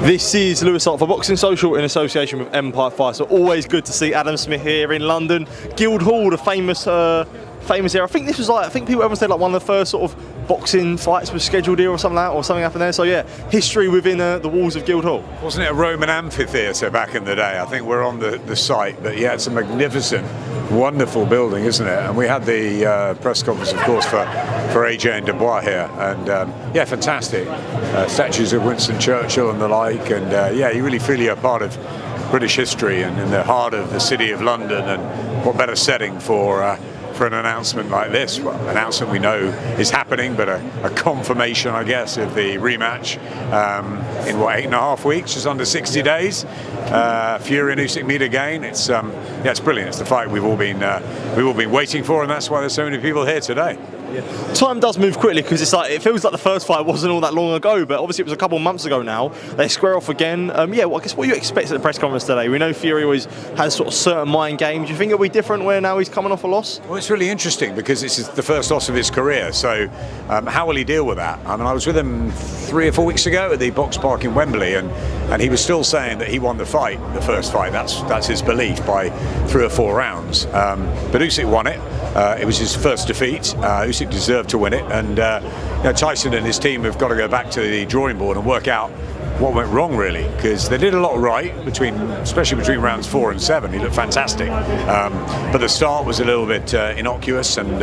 This is Lewis Hart for Boxing Social in association with Empire Fight. So always good to see Adam Smith here in London. Guildhall, the famous area. I think this was like, I think people ever said like one of the first sort of boxing fights was scheduled here or something like that, or something happened there. So yeah, history within the walls of Guildhall. Wasn't it a Roman amphitheatre back in the day? I think we're on the site, but yeah, it's a magnificent, wonderful building, isn't it? And we had the press conference, of course, for AJ and Dubois here, and yeah, fantastic. Statues of Winston Churchill and the like, and yeah, you really feel you're part of British history and in the heart of the city of London, and what better setting for an announcement like this. Well, an announcement we know is happening, but a confirmation, I guess, of the rematch in what, 8.5 weeks, just under 60 days. Fury and Usyk meet again. It's yeah, it's brilliant. It's the fight we've all been waiting for, and that's why there's so many people here today. Yeah. Time does move quickly because it's like, it feels like the first fight wasn't all that long ago, but obviously it was a couple of months ago now. They square off again. Yeah, well, I guess what you expect at the press conference today? We know Fury always has sort of certain mind games. Do you think it'll be different where now he's coming off a loss? Well, it's really interesting because this is the first loss of his career. So how will he deal with that? I mean, I was with him 3 or 4 weeks ago at the Box Park in Wembley, and he was still saying that he won the fight, the first fight. That's his belief, by 3 or 4 rounds. But Usyk won it. It was his first defeat. Usyk deserved to win it, and you know, Tyson and his team have got to go back to the drawing board and work out what went wrong, really, because they did a lot right, especially between rounds 4 and 7. He looked fantastic, but the start was a little bit innocuous, and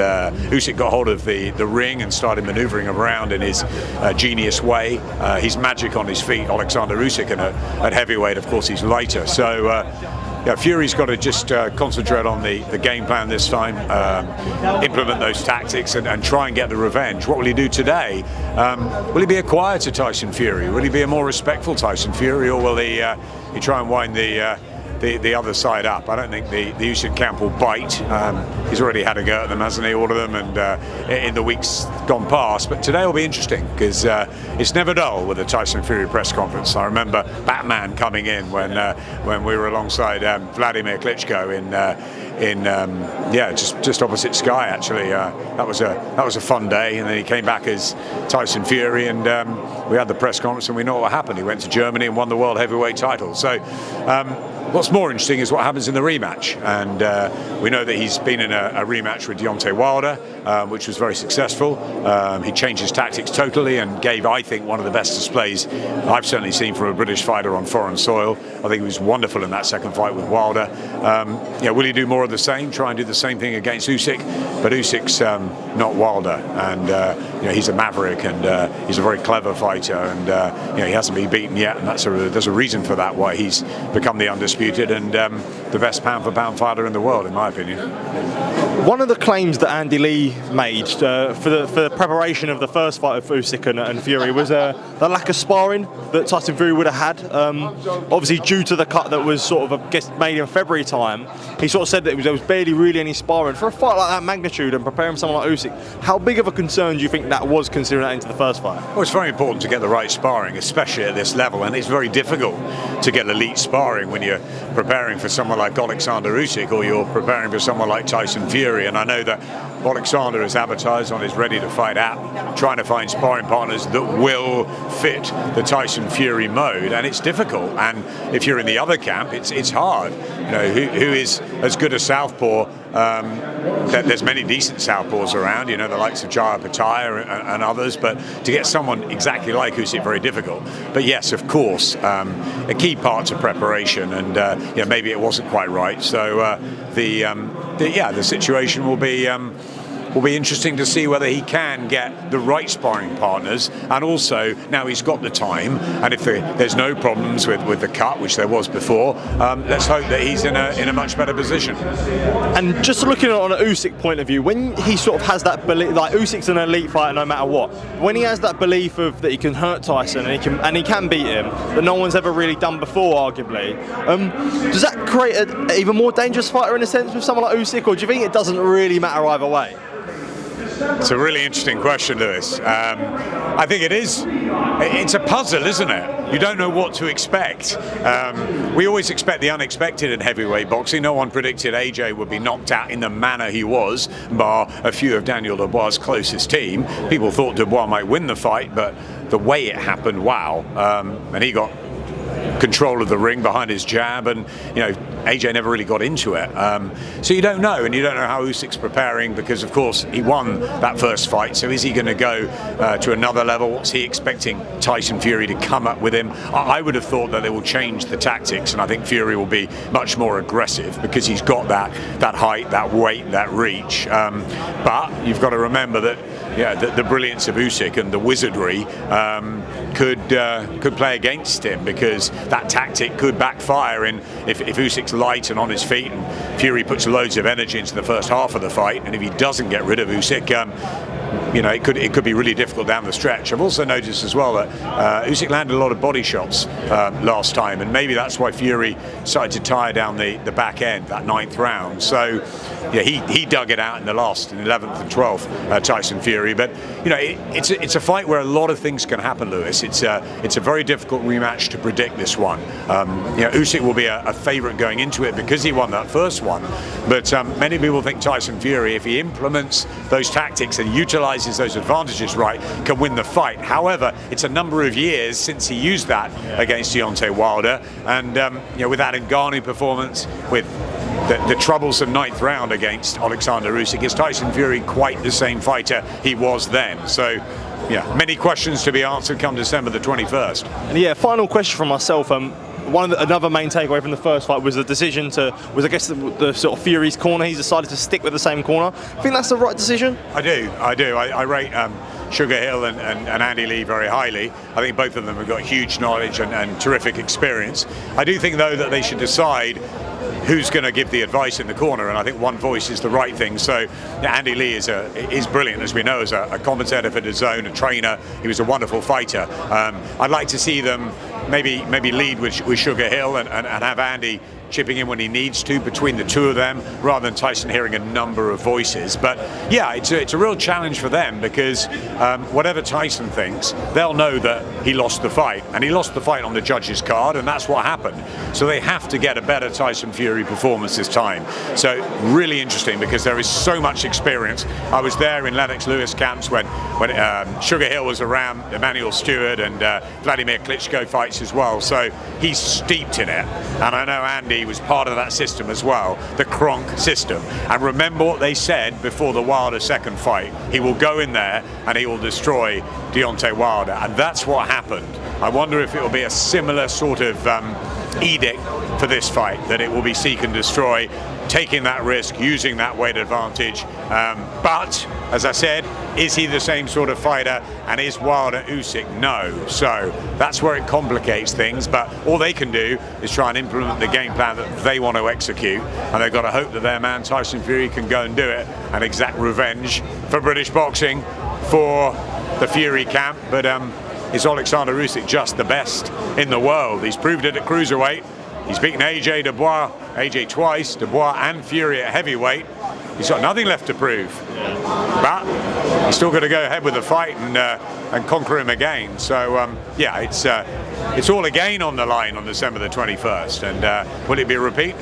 Usyk got hold of the ring and started manoeuvring around in his genius way. He's magic on his feet, Oleksandr Usyk, and at heavyweight, of course, he's lighter. So yeah, Fury's got to just concentrate on the game plan this time, implement those tactics, and try and get the revenge. What will he do today? Will he be a quieter Tyson Fury? Will he be a more respectful Tyson Fury, or will he try and wind the other side up? I don't think the Usyk camp will bite. He's already had a go at them, hasn't he, all of them, and in the weeks gone past. But today will be interesting because it's never dull with the Tyson Fury press conference. I remember Batman coming in when we were alongside Vladimir Klitschko in yeah, just opposite Sky. Actually, that was a fun day, and then he came back as Tyson Fury, and we had the press conference, and we know what happened. He went to Germany and won the world heavyweight title. So what's more interesting is what happens in the rematch, and we know that he's been in a rematch with Deontay Wilder, which was very successful. He changed his tactics totally and gave, I think, one of the best displays I've certainly seen from a British fighter on foreign soil. I think he was wonderful in that second fight with Wilder. Yeah, will he do more of the same, try and do the same thing against Usyk? But Usyk's not Wilder, and you know, he's a maverick, and he's a very clever fighter, and you know, he hasn't been beaten yet, and there's a reason for that, why he's become the undisputed and the best pound-for-pound fighter in the world, in my opinion. One of the claims that Andy Lee made for the preparation of the first fight of Usyk and Fury was the lack of sparring that Tyson Fury would have had. Obviously, due to the cut that was sort of, I guess, made in February time, he sort of said that there was barely really any sparring. For a fight like that magnitude and preparing someone like Usyk, how big of a concern do you think that was, considering that into the first fight? Well, it's very important to get the right sparring, especially at this level, and it's very difficult to get elite sparring when you're preparing for someone like Oleksandr Usyk, or you're preparing for someone like Tyson Fury. And I know that Oleksandr has advertised on his Ready to Fight app, trying to find sparring partners that will fit the Tyson Fury mode, and it's difficult. And if you're in the other camp, it's hard. You know, who is as good as southpaw? There's many decent southpaws around, you know, the likes of Jaya Pattaya and others, but to get someone exactly like Usyk, very difficult. But yes, of course, a key part to preparation, and you know, maybe it wasn't quite right. So the situation will be interesting to see whether he can get the right sparring partners, and also now he's got the time, and if there's no problems with the cut, which there was before, let's hope that he's in a much better position. And just looking at it on an Usyk point of view, when he sort of has that belief, like Usyk's an elite fighter no matter what, when he has that belief of that he can hurt Tyson and he can beat him, that no one's ever really done before, arguably, does that create an even more dangerous fighter in a sense with someone like Usyk, or do you think it doesn't really matter either way? It's a really interesting question, Lewis. I think it is. It's a puzzle, isn't it? You don't know what to expect. We always expect the unexpected in heavyweight boxing. No one predicted AJ would be knocked out in the manner he was, bar a few of Daniel Dubois' closest team. People thought Dubois might win the fight, but the way it happened, wow. And he got control of the ring behind his jab, and AJ never really got into it. So you don't know, and you don't know how Usyk's preparing, because of course he won that first fight. So is he going to go to another level? What's he expecting Tyson Fury to come up with him? I would have thought that they will change the tactics, and I think Fury will be much more aggressive because he's got that height, that weight, that reach. But you've got to remember that the brilliance of Usyk and the wizardry could play against him, because that tactic could backfire if Usyk's light and on his feet, and Fury puts loads of energy into the first half of the fight, and if he doesn't get rid of Usyk, it could be really difficult down the stretch. I've also noticed as well that Usyk landed a lot of body shots last time, and maybe that's why Fury started to tire down the back end, that 9th round. So he dug it out in the last, in 11th and 12th, Tyson Fury. But it's a fight where a lot of things can happen, Lewis. It's a very difficult rematch to predict, this one. Usyk will be a favourite going into it because he won that first one. But many people think Tyson Fury, if he implements those tactics and utilises those advantages right, can win the fight. However, it's a number of years since he used that against Deontay Wilder, and with that Ngannou performance, with the troublesome 9th round against Oleksandr Usyk, is Tyson Fury quite the same fighter he was then? So many questions to be answered come December the 21st. And final question from myself. Another main takeaway from the first fight was the decision I guess the sort of Fury's corner. He's decided to stick with the same corner. I think that's the right decision. I do. I rate Sugar Hill and Andy Lee very highly. I think both of them have got huge knowledge and terrific experience. I do think, though, that they should decide who's going to give the advice in the corner, and I think one voice is the right thing. So Andy Lee is brilliant, as we know, as a commentator for DAZN, a trainer. He was a wonderful fighter. I'd like to see them maybe lead with Sugar Hill and have Andy chipping in when he needs to between the two of them, rather than Tyson hearing a number of voices. But it's a real challenge for them, because whatever Tyson thinks, they'll know that he lost the fight, and he lost the fight on the judges' card, and that's what happened. So they have to get a better Tyson Fury performance this time. So really interesting, because there is so much experience. I was there in Lennox Lewis camps when Sugar Hill was around, Emmanuel Stewart and Vladimir Klitschko fights as well. So he's steeped in it, and I know Andy was part of that system as well, the Kronk system. And remember what they said before the Wilder second fight: he will go in there and he will destroy Deontay Wilder, and that's what happened. I wonder if it will be a similar sort of edict for this fight, that it will be seek and destroy, taking that risk, using that weight advantage. But as I said, is he the same sort of fighter, and is Wilder Usyk? No. So that's where it complicates things, but all they can do is try and implement the game plan that they want to execute, and they've got to hope that their man Tyson Fury can go and do it and exact revenge for British boxing, for the Fury camp. But is Oleksandr Usyk just the best in the world? He's proved it at cruiserweight. He's beaten AJ twice, Dubois and Fury at heavyweight. He's got nothing left to prove, but he's still got to go ahead with the fight and conquer him again. So it's all again on the line on December the 21st. And will it be a repeat?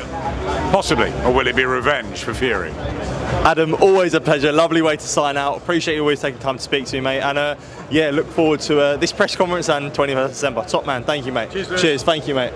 Possibly. Or will it be revenge for Fury? Adam, always a pleasure. Lovely way to sign out. Appreciate you always taking time to speak to me, mate. And look forward to this press conference and 21st December. Top man. Thank you, mate. Cheers, Cheers. Thank you, mate.